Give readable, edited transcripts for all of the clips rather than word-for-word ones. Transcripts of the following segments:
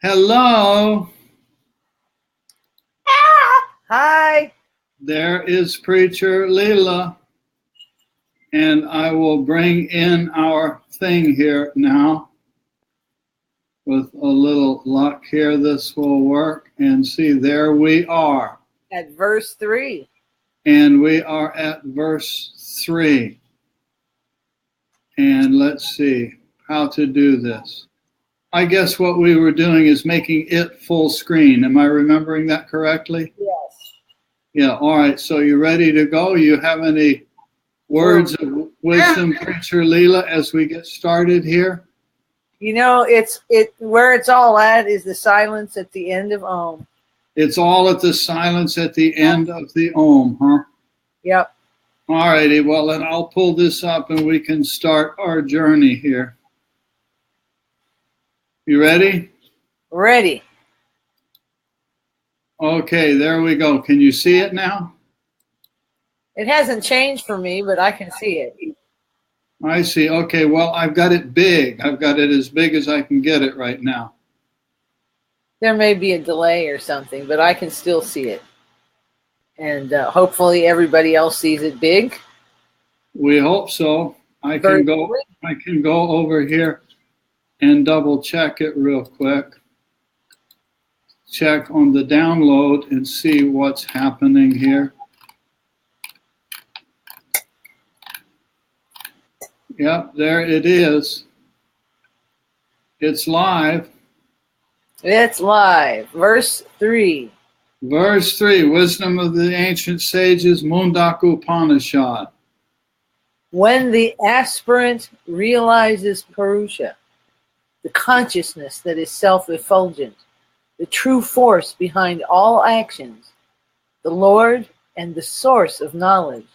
Hello, Hi. there is Preacher Leela, and I will bring in our thing here now. With a little luck here, this will work. And see, there we are. At verse 3. And we are at verse 3. And let's see how to do this. I guess what we were doing is making it full screen. Am I remembering that correctly? Yes. Yeah, all right. So you ready to go? You have any words of wisdom, Preacher Leela, as we get started here? You know, where it's all at is the silence at the end of Om. It's all at the silence at the end of the Om, huh? Yep. All righty. Well, then I'll pull this up and we can start our journey here. You ready? Ready. Okay, there we go. Can you see it now? It hasn't changed for me, but I can see it. I see. Okay, well, I've got it big. I've got it as big as I can get it right now. There may be a delay or something, but I can still see it. And hopefully everybody else sees it big. We hope so. I can go over here and double check it real quick. Check on the download and see what's happening here. Yep, there it is. It's live. It's live. Verse 3. Verse 3, Wisdom of the Ancient Sages, Mundaka Upanishad. When the aspirant realizes Purusha, the consciousness that is self-effulgent, the true force behind all actions, the Lord and the source of knowledge,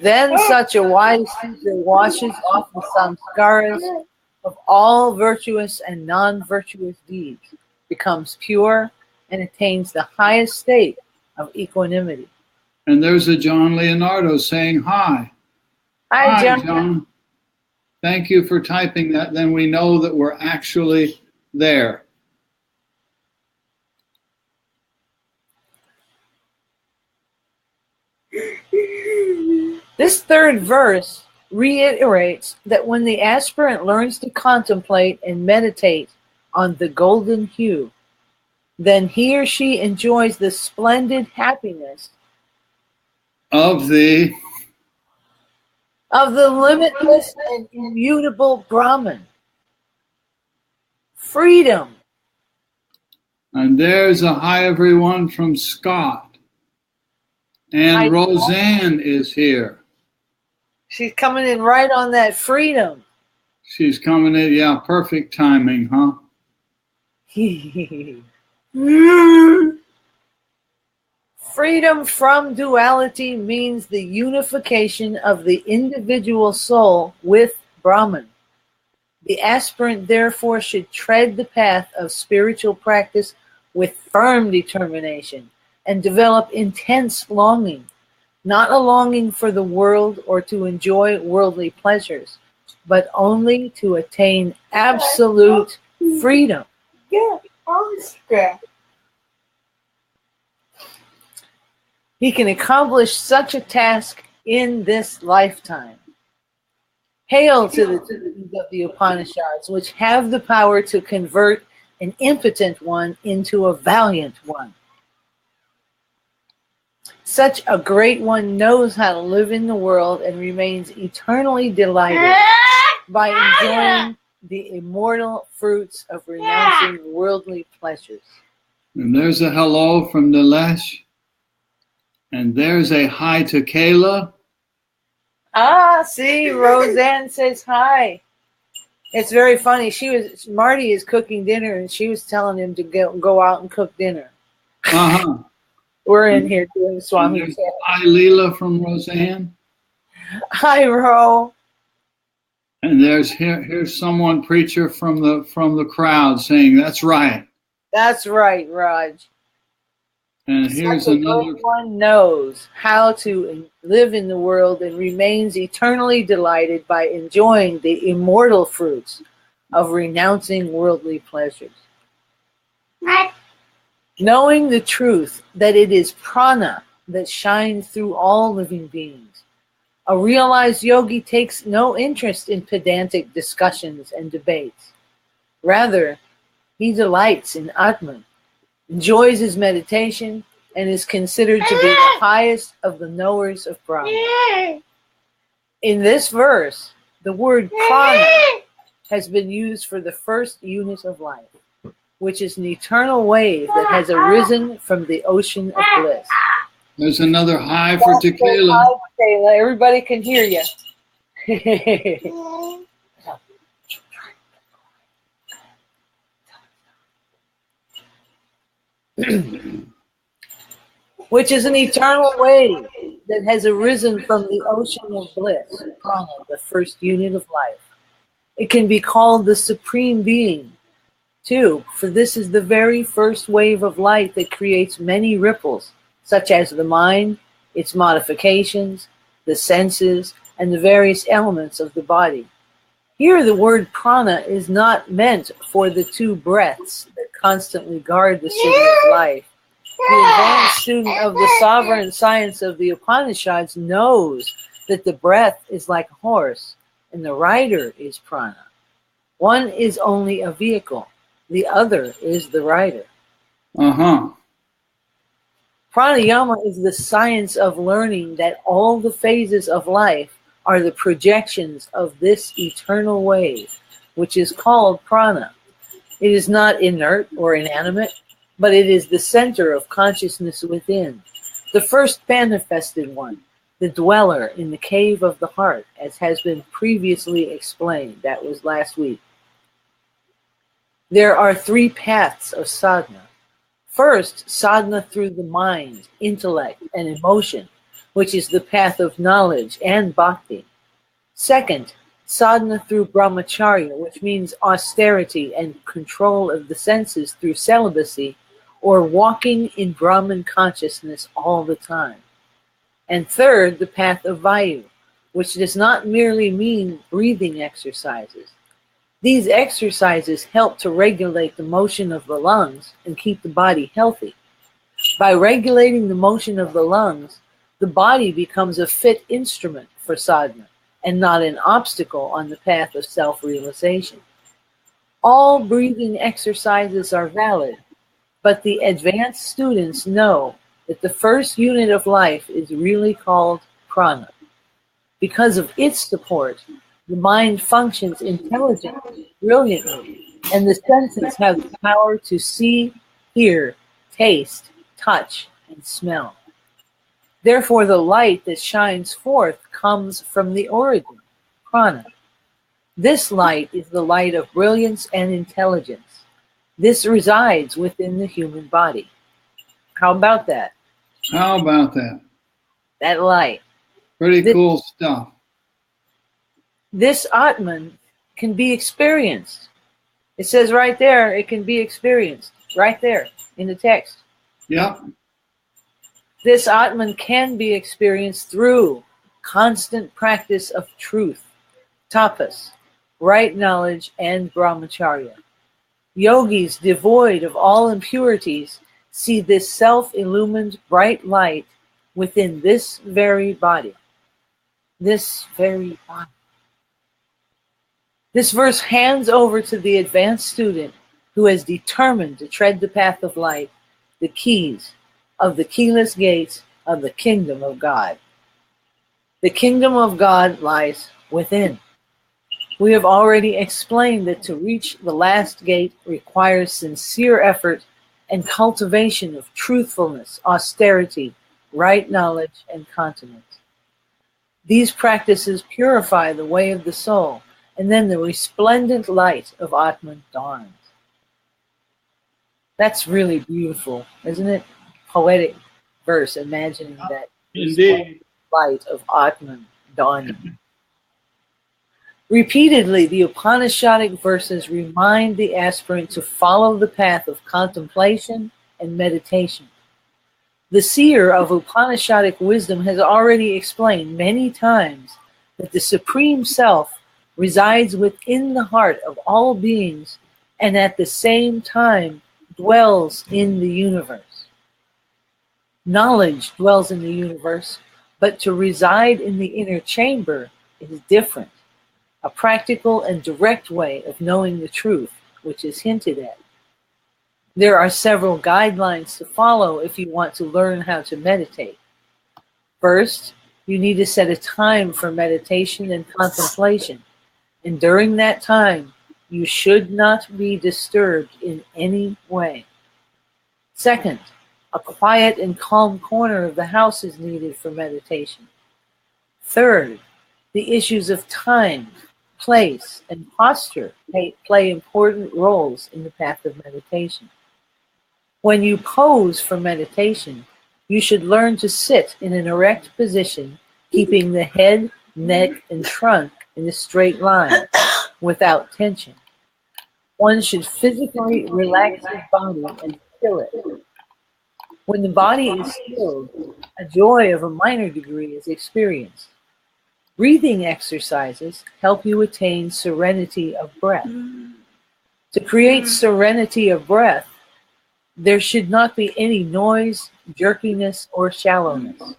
then such a wise teacher washes off the samskaras of all virtuous and non-virtuous deeds, becomes pure, and attains the highest state of equanimity. And there's a John Leonardo saying hi. Hi, John. Thank you for typing that. Then we know that we're actually there. This third verse reiterates that when the aspirant learns to contemplate and meditate on the golden hue, then he or she enjoys the splendid happiness of the limitless and immutable Brahman. Freedom. And there's a hi everyone from Scott. And Roseanne is here. She's coming in right on that freedom. She's coming in, yeah, perfect timing, huh? Freedom from duality means the unification of the individual soul with Brahman. The aspirant therefore should tread the path of spiritual practice with firm determination and develop intense longing, not a longing for the world or to enjoy worldly pleasures, but only to attain absolute freedom. He can accomplish such a task in this lifetime. Hail to the teachings of the Upanishads, which have the power to convert an impotent one into a valiant one. Such a great one knows how to live in the world and remains eternally delighted by enjoying the immortal fruits of renouncing worldly pleasures. And there's a hello from Nilesh. And there's a hi to Kayla. Ah, see, Roseanne says hi. It's very funny. Marty is cooking dinner, and she was telling him to go out and cook dinner. Uh-huh. We're in here doing Swami. Hi, Leela from Roseanne. Hi, Ro. And here's someone, Preacher, from the crowd saying, "That's right." That's right, Raj. And here's another one knows how to live in the world and remains eternally delighted by enjoying the immortal fruits of renouncing worldly pleasures. Knowing the truth that it is prana that shines through all living beings, a realized yogi takes no interest in pedantic discussions and debates. Rather, he delights in Atman, enjoys his meditation, and is considered to be the highest of the knowers of Brahma. In this verse, the word prana has been used for the first unit of life, which is an eternal wave that has arisen from the ocean of bliss. There's another high for tequila. Hi, Taylor. Everybody can hear you. Which is an eternal wave that has arisen from the ocean of bliss, prana, the first unit of life. It can be called the Supreme Being, too, for this is the very first wave of light that creates many ripples, such as the mind, its modifications, the senses, and the various elements of the body. Here the word prana is not meant for the two breaths that constantly guard the city of life. The advanced student of the sovereign science of the Upanishads knows that the breath is like a horse, and the rider is prana. One is only a vehicle, the other is the rider. Pranayama is the science of learning that all the phases of life are the projections of this eternal wave, which is called prana. It is not inert or inanimate, but it is the center of consciousness within, the first manifested one, the dweller in the cave of the heart, as has been previously explained. That was last week. There are three paths of sadhana. First, sadhana through the mind, intellect, and emotion, which is the path of knowledge and bhakti. Second, sadhana through brahmacharya, which means austerity and control of the senses through celibacy, or walking in Brahman consciousness all the time. And third, the path of vayu, which does not merely mean breathing exercises. These exercises help to regulate the motion of the lungs and keep the body healthy. By regulating the motion of the lungs, the body becomes a fit instrument for sadhana and not an obstacle on the path of self-realization. All breathing exercises are valid, but the advanced students know that the first unit of life is really called prana. Because of its support, the mind functions intelligently, brilliantly, and the senses have the power to see, hear, taste, touch, and smell. Therefore, the light that shines forth comes from the origin, prana. This light is the light of brilliance and intelligence. This resides within the human body. How about that? How about that? That light. Pretty cool stuff. This Atman can be experienced. It says right there, it can be experienced. Right there in the text. Yep. This Atman can be experienced through constant practice of truth, tapas, right knowledge, and brahmacharya. Yogis devoid of all impurities see this self-illumined bright light within this very body. This very body. This verse hands over to the advanced student who has determined to tread the path of light the keys of the keyless gates of the kingdom of God. The kingdom of God lies within. We have already explained that to reach the last gate requires sincere effort and cultivation of truthfulness, austerity, right knowledge, and continence. These practices purify the way of the soul, and then the resplendent light of Atman dawns. That's really beautiful, isn't it? Poetic verse, imagining that Indeed. light of Atman dawning. Repeatedly, the Upanishadic verses remind the aspirant to follow the path of contemplation and meditation. The seer of Upanishadic wisdom has already explained many times that the Supreme Self resides within the heart of all beings and at the same time dwells in the universe. Knowledge dwells in the universe, but to reside in the inner chamber is different, a practical and direct way of knowing the truth, which is hinted at. There are several guidelines to follow if you want to learn how to meditate. First, you need to set a time for meditation and contemplation, and during that time, you should not be disturbed in any way. Second, a quiet and calm corner of the house is needed for meditation. Third, the issues of time, place, and posture play important roles in the path of meditation. When you pose for meditation, you should learn to sit in an erect position, keeping the head, neck, and trunk in a straight line without tension. One should physically relax his body and still it. When the body is stilled, a joy of a minor degree is experienced. Breathing exercises help you attain serenity of breath. To create serenity of breath, there should not be any noise, jerkiness, or shallowness.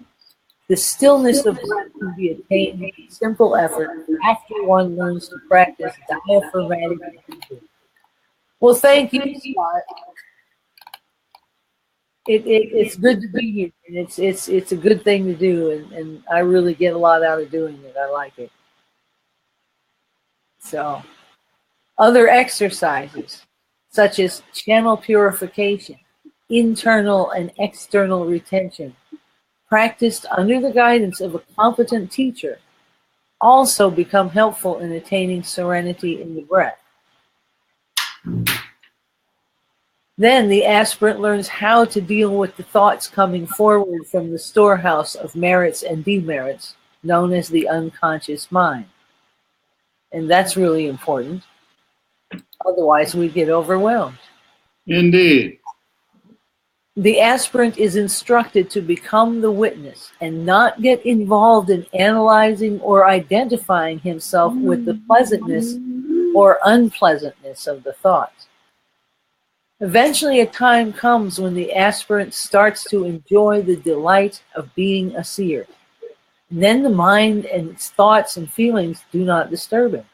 The stillness of breath can be attained with simple effort after one learns to practice diaphragmatic breathing. Well, thank you, Scott. It's good to be here, and it's a good thing to do, and I really get a lot out of doing it. I like it. So, other exercises, such as channel purification, internal and external retention, practiced under the guidance of a competent teacher, also become helpful in attaining serenity in the breath. Then the aspirant learns how to deal with the thoughts coming forward from the storehouse of merits and demerits, known as the unconscious mind. And that's really important. Otherwise, we get overwhelmed. Indeed. The aspirant is instructed to become the witness and not get involved in analyzing or identifying himself with the pleasantness or unpleasantness of the thoughts. Eventually, a time comes when the aspirant starts to enjoy the delight of being a seer. And then the mind and its thoughts and feelings do not disturb him.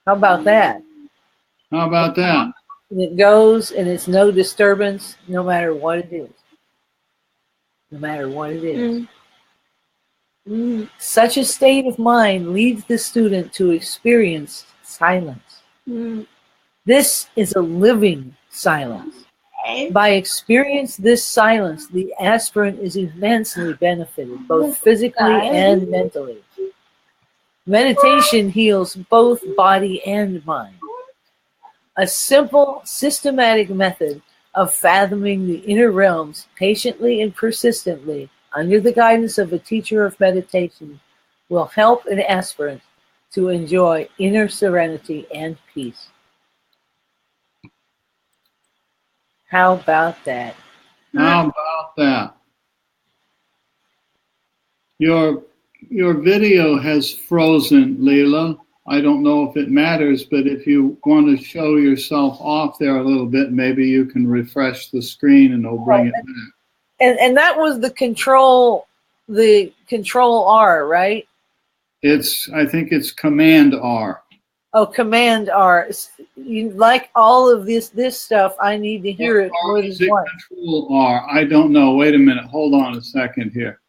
How about that? How about that? And it goes, and it's no disturbance, no matter what it is. No matter what it is. Such a state of mind leads the student to experience silence. This is a living silence. By experience this silence, the aspirant is immensely benefited, both physically and mentally. Meditation heals both body and mind. A simple, systematic method of fathoming the inner realms patiently and persistently under the guidance of a teacher of meditation will help an aspirant to enjoy inner serenity and peace. How about that? How about that? Your video has frozen, Leela. I don't know if it matters, but if you want to show yourself off there a little bit, maybe you can refresh the screen and it'll bring it back. And that was the control R, right? I think it's Command R. Oh, Command R. You like all of this stuff, I need to hear it more than once. Control R. I don't know. Wait a minute. Hold on a second here.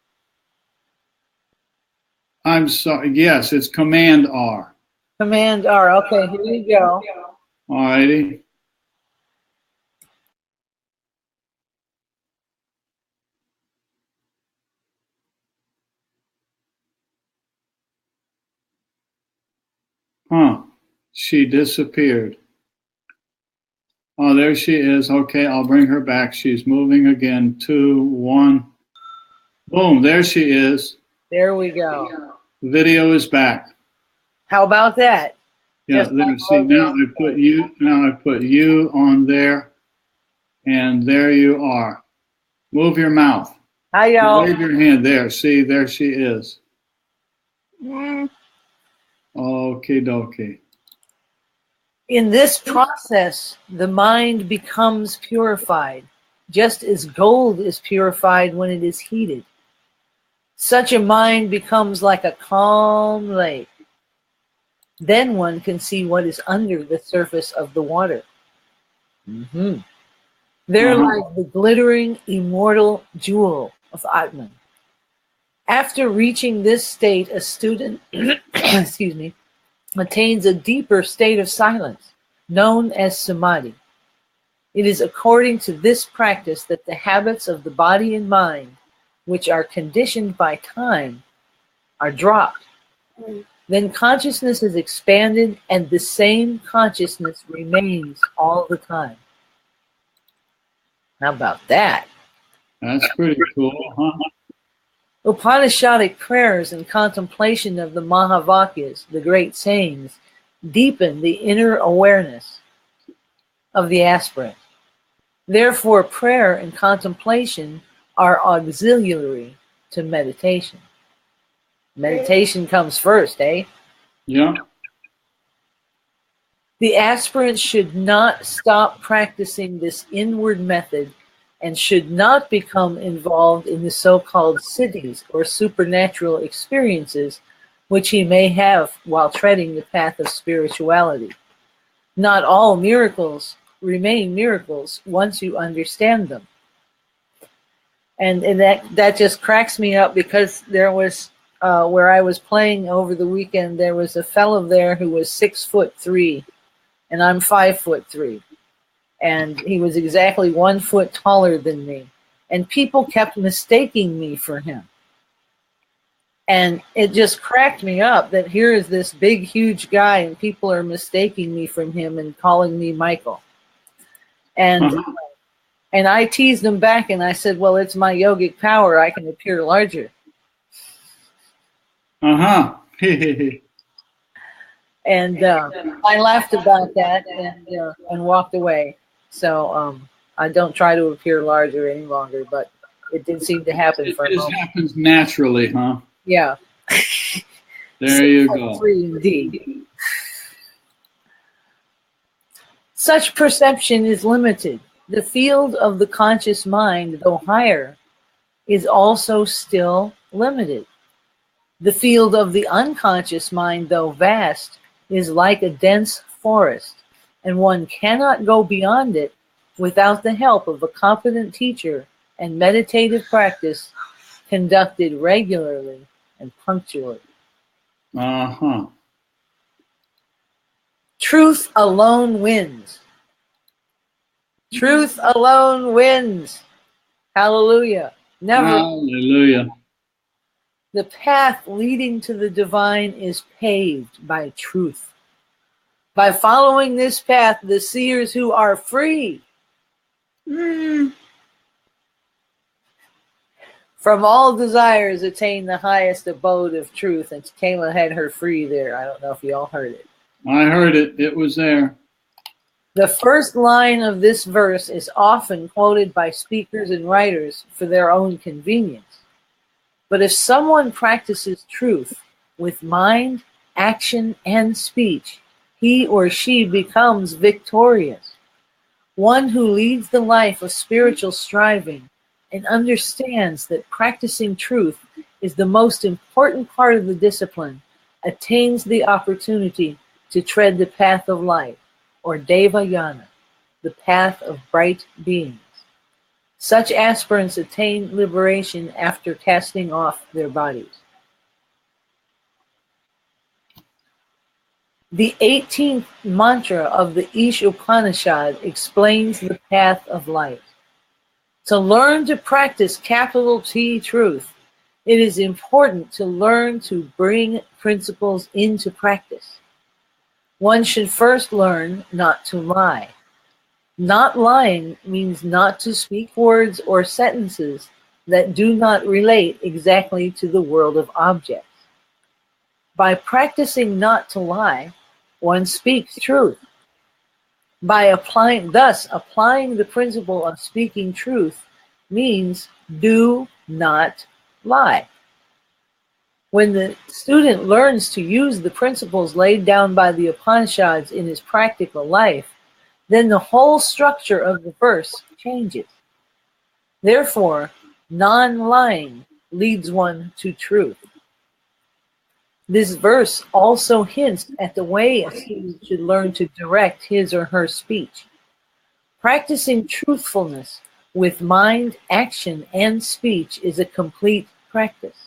I'm sorry. Yes, it's Command R. Command R. Okay, here we go. All righty. Huh. She disappeared. Oh, there she is. Okay, I'll bring her back. She's moving again. 2, 1. Boom, there she is. There we go. The video is back. How about that? Yeah, there. See, now I put you on there, and there you are. Move your mouth. Hi, y'all. Wave your hand there. See, there she is. Okie dokie. In this process, the mind becomes purified, just as gold is purified when it is heated. Such a mind becomes like a calm lake. Then one can see what is under the surface of the water. There lies the glittering, immortal jewel of Atman. After reaching this state, a student excuse me, attains a deeper state of silence, known as samadhi. It is according to this practice that the habits of the body and mind, which are conditioned by time, are dropped. Then consciousness is expanded, and the same consciousness remains all the time. How about that? That's pretty cool, huh? Upanishadic prayers and contemplation of the Mahavakyas, the great sayings, deepen the inner awareness of the aspirant. Therefore, prayer and contemplation are auxiliary to meditation. Meditation comes first, eh? Yeah. The aspirant should not stop practicing this inward method and should not become involved in the so-called siddhis or supernatural experiences which he may have while treading the path of spirituality. Not all miracles remain miracles once you understand them. And that just cracks me up, because there was, where I was playing over the weekend, there was a fellow there who was 6'3", and I'm 5'3". And he was exactly 1 foot taller than me. And people kept mistaking me for him. And it just cracked me up that here is this big, huge guy, and people are mistaking me from him and calling me Michael. And and I teased him back, and I said, well, it's my yogic power. I can appear larger. And I laughed about that and walked away. So I don't try to appear larger any longer, but it did seem to happen for a moment. It happens naturally, huh? Yeah. There you go. Indeed. Such perception is limited. The field of the conscious mind, though higher, is also still limited. The field of the unconscious mind, though vast, is like a dense forest, and one cannot go beyond it without the help of a competent teacher and meditative practice conducted regularly and punctually. Truth alone wins. Truth alone wins. Hallelujah. Never. Hallelujah. The path leading to the divine is paved by truth. By following this path, the seers who are free from all desires attain the highest abode of truth. And Kayla had her free there. I don't know if you all heard it. I heard it. It was there. The first line of this verse is often quoted by speakers and writers for their own convenience. But if someone practices truth with mind, action, and speech, he or she becomes victorious. One who leads the life of spiritual striving and understands that practicing truth is the most important part of the discipline attains the opportunity to tread the path of light, or Devayana, the path of bright beings. Such aspirants attain liberation after casting off their bodies. The 18th mantra of the Upanishad explains the path of light. To learn to practice capital T truth, it is important to learn to bring principles into practice. One should first learn not to lie. Not lying means not to speak words or sentences that do not relate exactly to the world of objects. By practicing not to lie, one speaks truth. By applying the principle of speaking truth means do not lie. When the student learns to use the principles laid down by the Upanishads in his practical life, then the whole structure of the verse changes. Therefore, non-lying leads one to truth. This verse also hints at the way a student should learn to direct his or her speech. Practicing truthfulness with mind, action, and speech is a complete practice.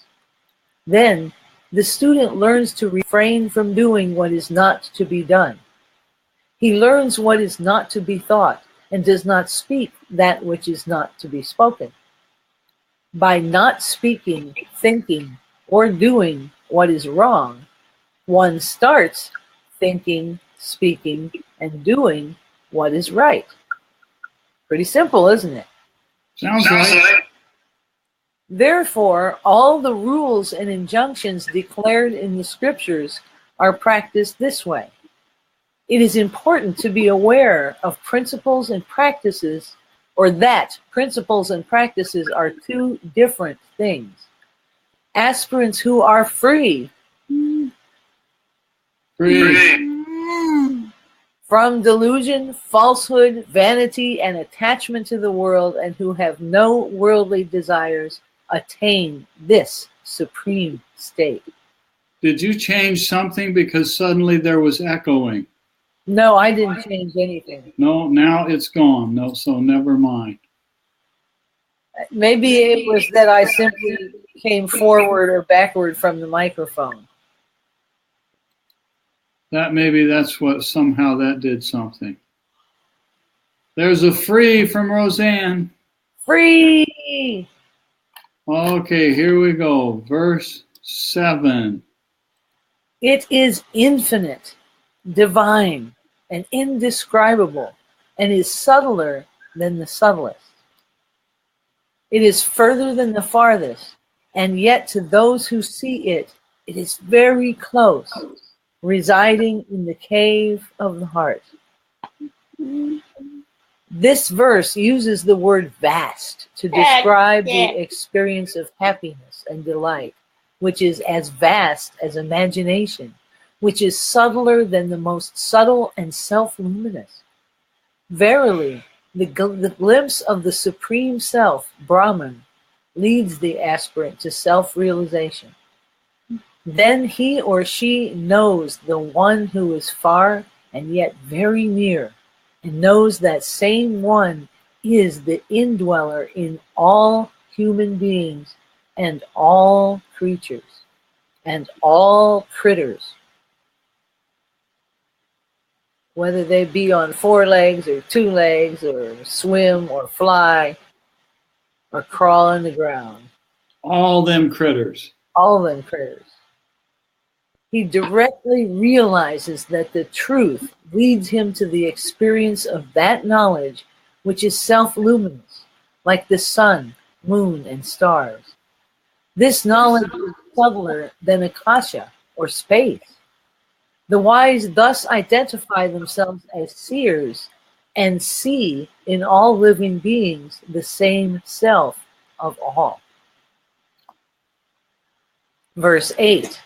Then, the student learns to refrain from doing what is not to be done. He learns what is not to be thought and does not speak that which is not to be spoken. By not speaking, thinking, or doing what is wrong, one starts thinking, speaking, and doing what is right. Pretty simple, isn't it? Sounds right. Therefore, all the rules and injunctions declared in the scriptures are practiced this way. It is important to be aware of principles and practices, or that principles and practices are two different things. Aspirants who are free from delusion, falsehood, vanity, and attachment to the world, and who have no worldly desires, attain this supreme state. Did you change something because suddenly there was echoing? No, I didn't change anything. No, now it's gone. No, so never mind. Maybe it was that I simply came forward or backward from the microphone. That's what somehow that did something. There's a free from Roseanne. Free! Okay, here we go. Verse 7. It is infinite, divine, and indescribable, and is subtler than the subtlest. It is further than the farthest, and yet to those who see it, it is very close, residing in the cave of the heart. This verse uses the word vast to describe the experience of happiness and delight, which is as vast as imagination, which is subtler than the most subtle and self-luminous. Verily, the glimpse of the Supreme Self, Brahman, leads the aspirant to self-realization. Then he or she knows the one who is far and yet very near, and knows that same one is the indweller in all human beings and all creatures and all critters, whether they be on 4 legs or 2 legs or swim or fly or crawl on the ground. All them critters. All them critters. He directly realizes that the truth leads him to the experience of that knowledge which is self-luminous, like the sun, moon, and stars. This knowledge is subtler than akasha, or space. The wise thus identify themselves as seers and see in all living beings the same self of all. Verse 8.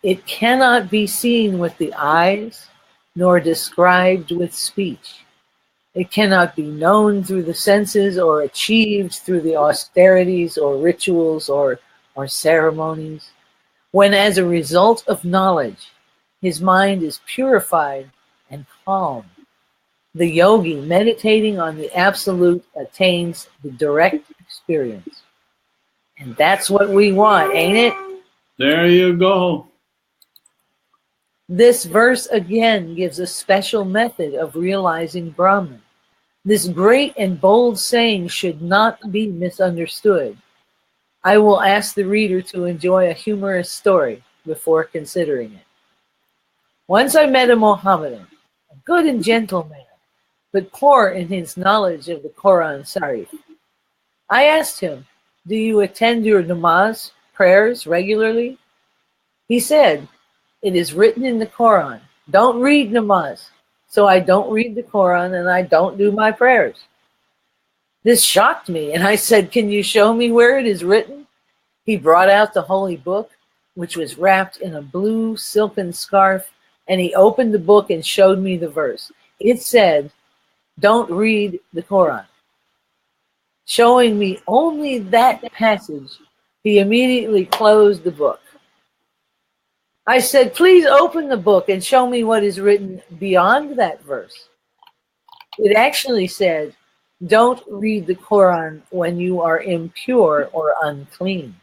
It cannot be seen with the eyes, nor described with speech. It cannot be known through the senses or achieved through the austerities or rituals or ceremonies. When as a result of knowledge, his mind is purified and calm, the yogi meditating on the absolute attains the direct experience. And that's what we want, ain't it? There you go. This verse again gives a special method of realizing Brahman. This great and bold saying should not be misunderstood. I will ask the reader to enjoy a humorous story before considering it. Once I met a Mohammedan, a good and gentle man, but poor in his knowledge of the Quran Sharif. I asked him, "Do you attend your namaz, prayers, regularly?" He said, "It is written in the Quran, don't read namaz." So I don't read the Quran and I don't do my prayers. This shocked me, and I said, "Can you show me where it is written?" He brought out the holy book, which was wrapped in a blue silken scarf, and he opened the book and showed me the verse. It said, "Don't read the Quran." Showing me only that passage, he immediately closed the book. I said, "Please open the book and show me what is written beyond that verse." It actually said, "Don't read the Quran when you are impure or unclean."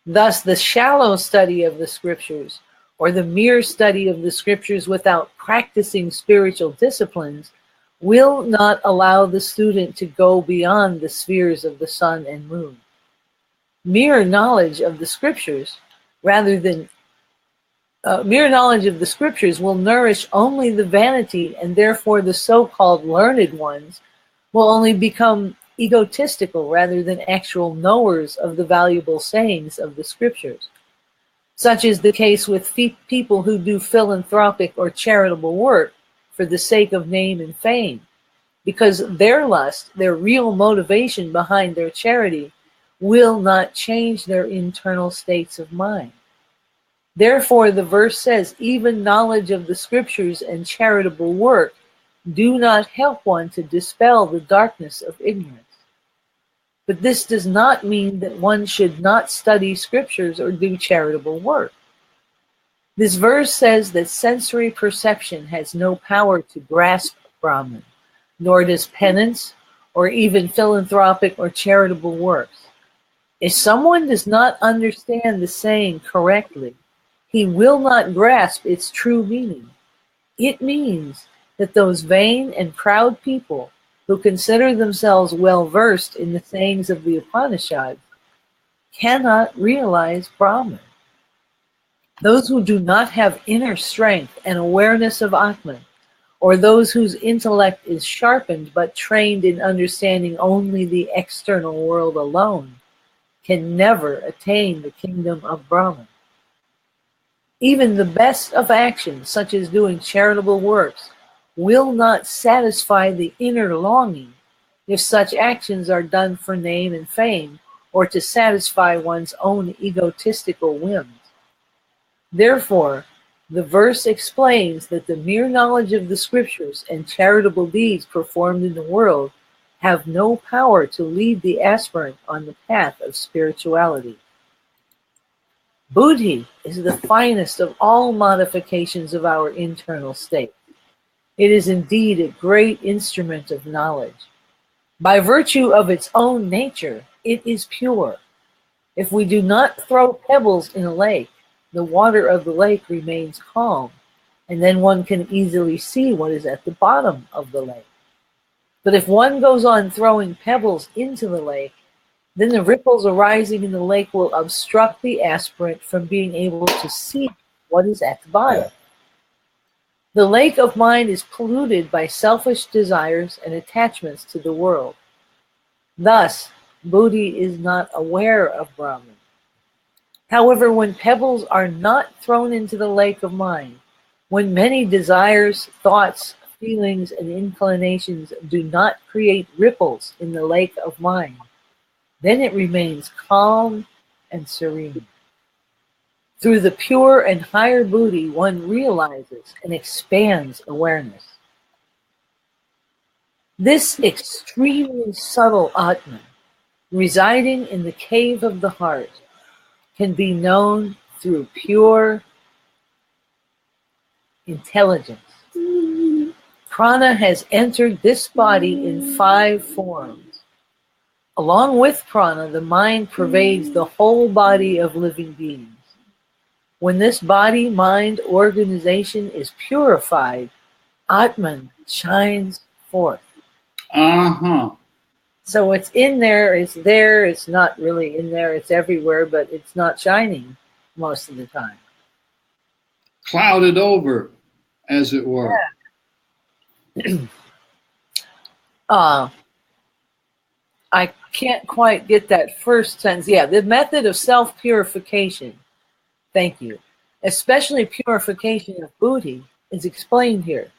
Thus, the shallow study of the scriptures, or the mere study of the scriptures without practicing spiritual disciplines, will not allow the student to go beyond the spheres of the sun and moon. Mere knowledge of the scriptures, mere knowledge of the scriptures will nourish only the vanity, and therefore the so-called learned ones will only become egotistical rather than actual knowers of the valuable sayings of the scriptures. Such is the case with people who do philanthropic or charitable work for the sake of name and fame, because their lust, their real motivation behind their charity, will not change their internal states of mind. Therefore, the verse says, even knowledge of the scriptures and charitable work do not help one to dispel the darkness of ignorance. But this does not mean that one should not study scriptures or do charitable work. This verse says that sensory perception has no power to grasp Brahman, nor does penance or even philanthropic or charitable works. If someone does not understand the saying correctly, he will not grasp its true meaning. It means that those vain and proud people who consider themselves well-versed in the sayings of the Upanishad cannot realize Brahman. Those who do not have inner strength and awareness of Atman, or those whose intellect is sharpened but trained in understanding only the external world alone, can never attain the kingdom of Brahman. Even the best of actions, such as doing charitable works, will not satisfy the inner longing if such actions are done for name and fame or to satisfy one's own egotistical whims. Therefore, the verse explains that the mere knowledge of the scriptures and charitable deeds performed in the world have no power to lead the aspirant on the path of spirituality. Buddhi is the finest of all modifications of our internal state. It is indeed a great instrument of knowledge. By virtue of its own nature, it is pure. If we do not throw pebbles in a lake, the water of the lake remains calm, and then one can easily see what is at the bottom of the lake. But if one goes on throwing pebbles into the lake, then the ripples arising in the lake will obstruct the aspirant from being able to see what is at the bottom. The lake of mind is polluted by selfish desires and attachments to the world. Thus, Buddhi is not aware of Brahman. However, when pebbles are not thrown into the lake of mind, when many desires, thoughts, feelings, and inclinations do not create ripples in the lake of mind, then it remains calm and serene. Through the pure and higher Buddhi, one realizes and expands awareness. This extremely subtle Atman, residing in the cave of the heart, can be known through pure intelligence. Prana has entered this body in 5 forms. Along with prana, the mind pervades the whole body of living beings. When this body-mind organization is purified, Atman shines forth. So it's in there, it's not really in there, it's everywhere, but it's not shining most of the time. Clouded over, as it were. Yeah. I can't quite get that first sentence. Yeah, the method of self-purification, thank you, especially purification of Buddhi, is explained here.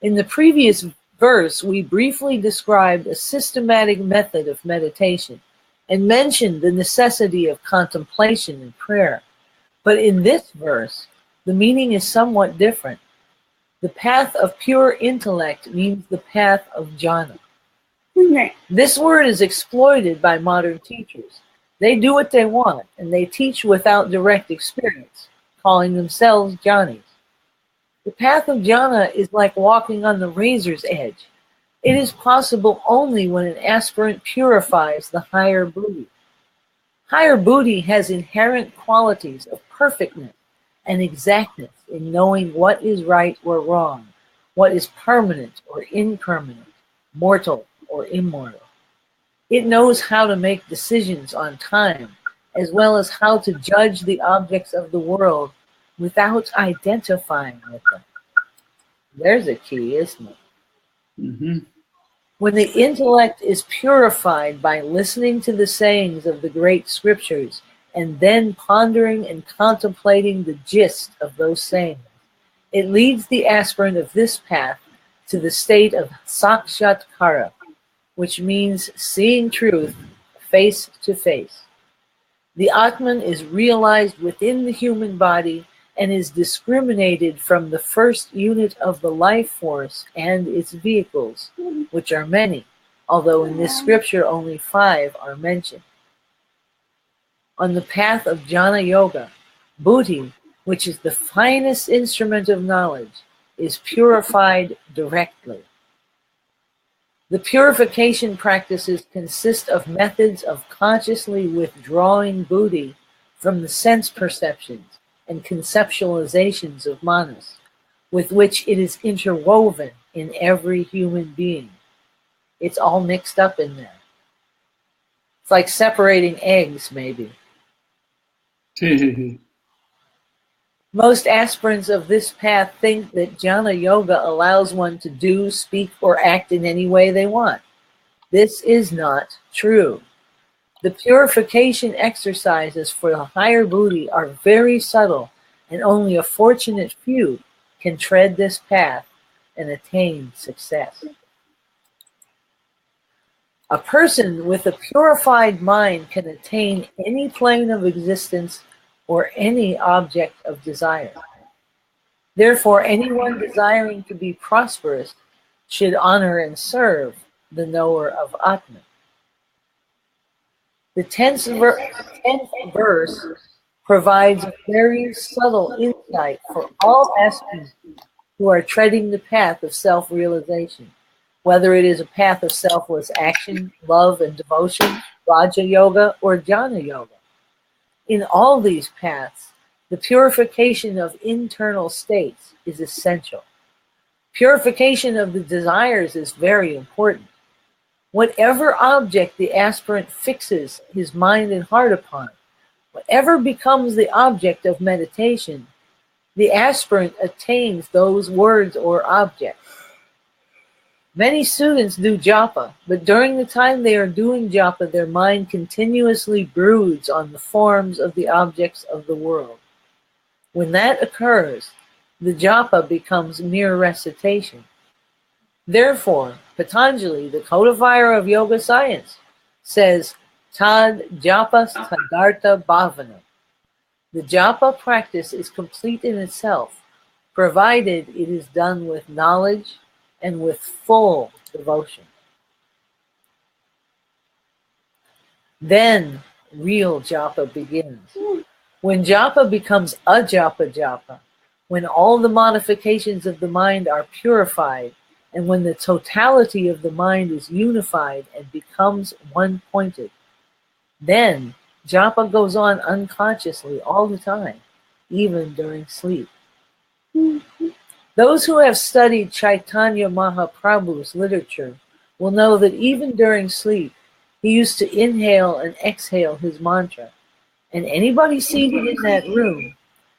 In the previous verse, we briefly described a systematic method of meditation, and mentioned the necessity of contemplation and prayer. But in this verse, the meaning is somewhat different. The path of pure intellect means the path of jhana. This word is exploited by modern teachers. They do what they want, and they teach without direct experience, calling themselves jhanis. The path of jhana is like walking on the razor's edge. It is possible only when an aspirant purifies the higher buddhi. Higher buddhi has inherent qualities of perfectness and exactness in knowing what is right or wrong, what is permanent or impermanent, mortal or immortal. It knows how to make decisions on time, as well as how to judge the objects of the world without identifying with them. There's a key, isn't it? Mm-hmm. When the intellect is purified by listening to the sayings of the great scriptures and then pondering and contemplating the gist of those sayings, it leads the aspirant of this path to the state of sakshatkara, which means seeing truth face to face. The Atman is realized within the human body and is discriminated from the first unit of the life force and its vehicles, which are many, although in this scripture only 5 are mentioned. On the path of jhana yoga, buddhi, which is the finest instrument of knowledge, is purified directly. The purification practices consist of methods of consciously withdrawing buddhi from the sense perceptions and conceptualizations of manas, with which it is interwoven in every human being. It's all mixed up in there. It's like separating eggs, maybe. Most aspirants of this path think that jhana yoga allows one to do, speak, or act in any way they want. This is not true. The purification exercises for the higher buddhi are very subtle, and only a fortunate few can tread this path and attain success. A person with a purified mind can attain any plane of existence or any object of desire. Therefore, anyone desiring to be prosperous should honor and serve the knower of Atman. The 10th verse provides a very subtle insight for all aspirants who are treading the path of self-realization, whether it is a path of selfless action, love, and devotion, Raja Yoga, or Jnana Yoga. In all these paths, the purification of internal states is essential. Purification of the desires is very important. Whatever object the aspirant fixes his mind and heart upon, whatever becomes the object of meditation, the aspirant attains those words or objects. Many students do japa, but during the time they are doing japa, their mind continuously broods on the forms of the objects of the world. When that occurs, the japa becomes mere recitation. Therefore, Patanjali, the codifier of yoga science, says, Tad japas tadartha bhavana. The japa practice is complete in itself, provided it is done with knowledge and with full devotion. Then real japa begins. When japa becomes a japa, when all the modifications of the mind are purified, and when the totality of the mind is unified and becomes one-pointed, then japa goes on unconsciously all the time, even during sleep. Those who have studied Chaitanya Mahaprabhu's literature will know that even during sleep, he used to inhale and exhale his mantra, and anybody seated in that room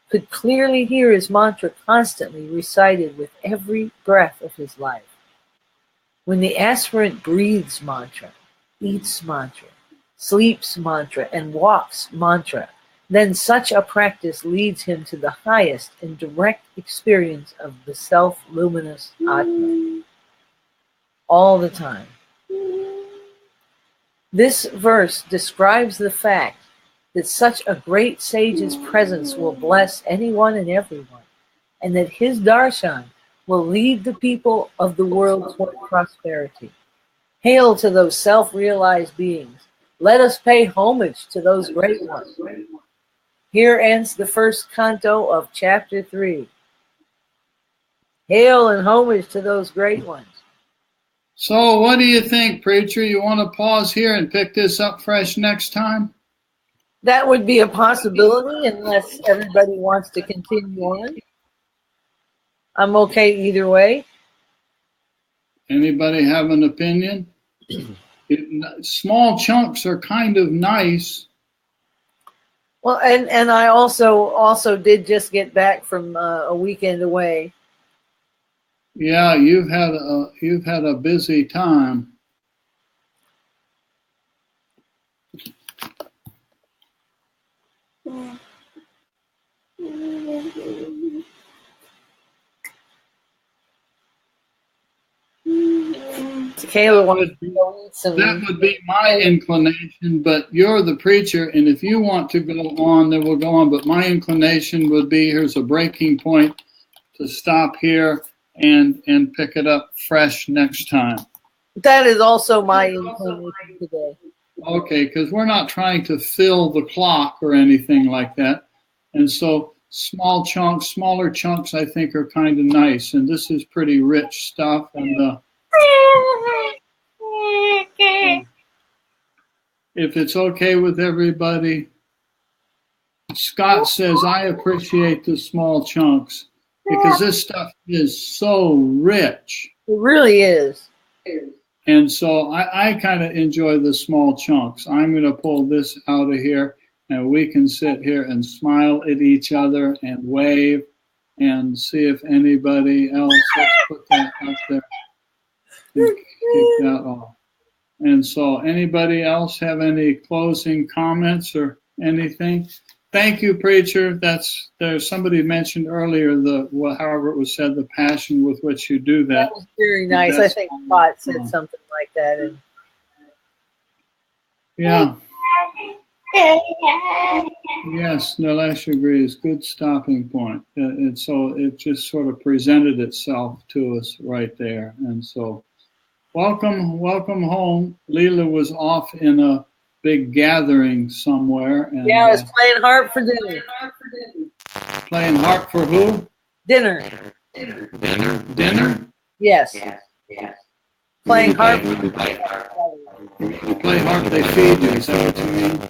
could clearly hear his mantra constantly recited with every breath of his life. When the aspirant breathes mantra, eats mantra, sleeps mantra, and walks mantra, then such a practice leads him to the highest and direct experience of the self-luminous Atma. All the time. This verse describes the fact that such a great sage's presence will bless anyone and everyone, and that his darshan will lead the people of the world toward prosperity. Hail to those self-realized beings. Let us pay homage to those great ones. Here ends the first canto of chapter 3. Hail and homage to those great ones. So what do you think, preacher? You want to pause here and pick this up fresh next time? That would be a possibility unless everybody wants to continue on. I'm okay either way. Anybody have an opinion? Small chunks are kind of nice. Well, and I also did just get back from a weekend away. Yeah, you've had a busy time. Kayla wanted to go eat some. That would be my inclination, but you're the preacher, and if you want to go on, then we'll go on. But my inclination would be, here's a breaking point to stop here and pick it up fresh next time. That is also my inclination today. Okay, because we're not trying to fill the clock or anything like that. And so smaller chunks, I think are kind of nice. And this is pretty rich stuff. And if it's okay with everybody, Scott says, I appreciate the small chunks because this stuff is so rich. It really is. And so I kind of enjoy the small chunks. I'm going to pull this out of here, and we can sit here and smile at each other and wave and see if anybody else, let's put that up there and kick that off. And so anybody else have any closing comments or anything? Thank you, preacher. There's somebody mentioned earlier however it was said, the passion with which you do that. That was very nice. I think Spot said something like that. And yeah. Yes, Nilesh agrees. Good stopping point. And so it just sort of presented itself to us right there. And so welcome home. Leela was off in a big gathering somewhere. And, yeah, I was playing harp for dinner. Playing harp for who? Dinner. Dinner? Yes. Playing harp. You play harp, they feed you. Is that what you mean?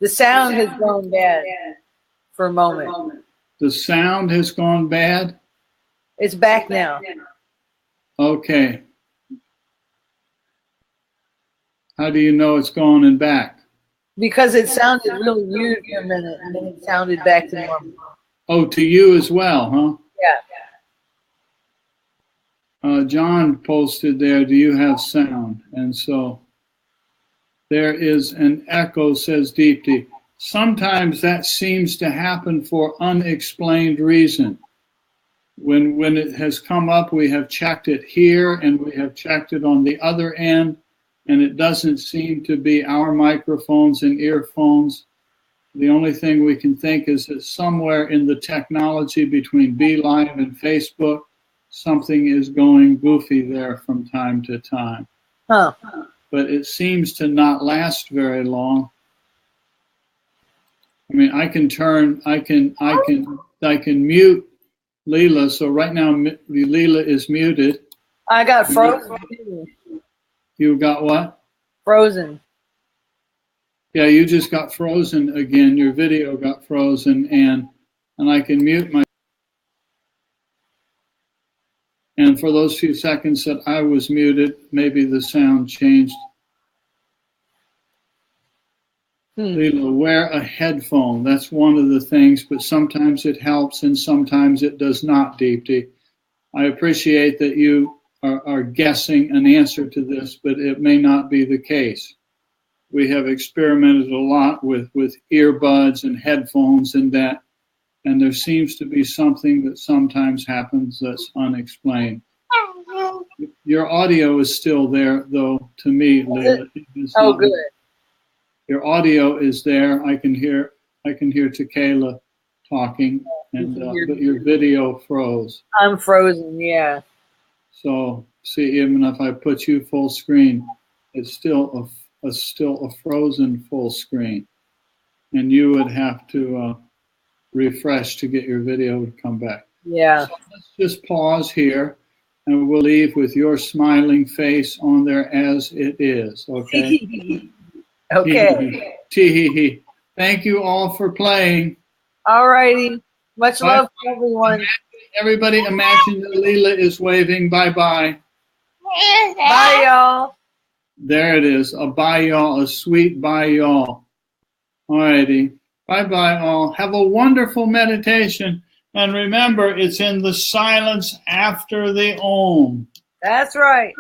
The sound has gone bad for a moment. The sound has gone bad? It's back now. Okay. How do you know it's gone and back? Because it sounded really weird for a minute, and then it sounded back to normal. Oh, to you as well, huh? Yeah. John posted there, do you have sound? And so there is an echo, says Deepti. Sometimes that seems to happen for unexplained reason. When it has come up, we have checked it here and we have checked it on the other end, and it doesn't seem to be our microphones and earphones. The only thing we can think is that somewhere in the technology between BeLive and Facebook, something is going goofy there from time to time. Huh. But it seems to not last very long. I mean, I can mute Leela. So right now, Leela is muted. I got frozen. You got what? Frozen. Yeah, you just got frozen again. Your video got frozen, and I can mute my. And for those few seconds that I was muted, maybe the sound changed. Leela, wear a headphone. That's one of the things, but sometimes it helps and sometimes it does not, Deepti. I appreciate that you are guessing an answer to this, but it may not be the case. We have experimented a lot with earbuds and headphones and that, and there seems to be something that sometimes happens that's unexplained. Your audio is still there, though, to me, Leela. Oh, good. Your audio is there. I can hear Tequila talking, and but your video froze. I'm frozen, yeah. So see, even if I put you full screen, it's still a frozen full screen, and you would have to refresh to get your video to come back. Yeah. So let's just pause here, and we'll leave with your smiling face on there as it is. Okay. Okay. Tee-hee-hee. Thank you all for playing. All righty. Much Bye. love to everyone. Everybody imagine that Leela is waving bye-bye. Bye, y'all. There it is. A bye, y'all. A sweet bye, y'all. All righty. Bye-bye, all. Have a wonderful meditation. And remember, it's in the silence after the Om. That's right.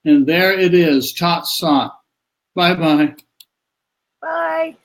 And there it is. Tat Sat. Bye-bye. Bye.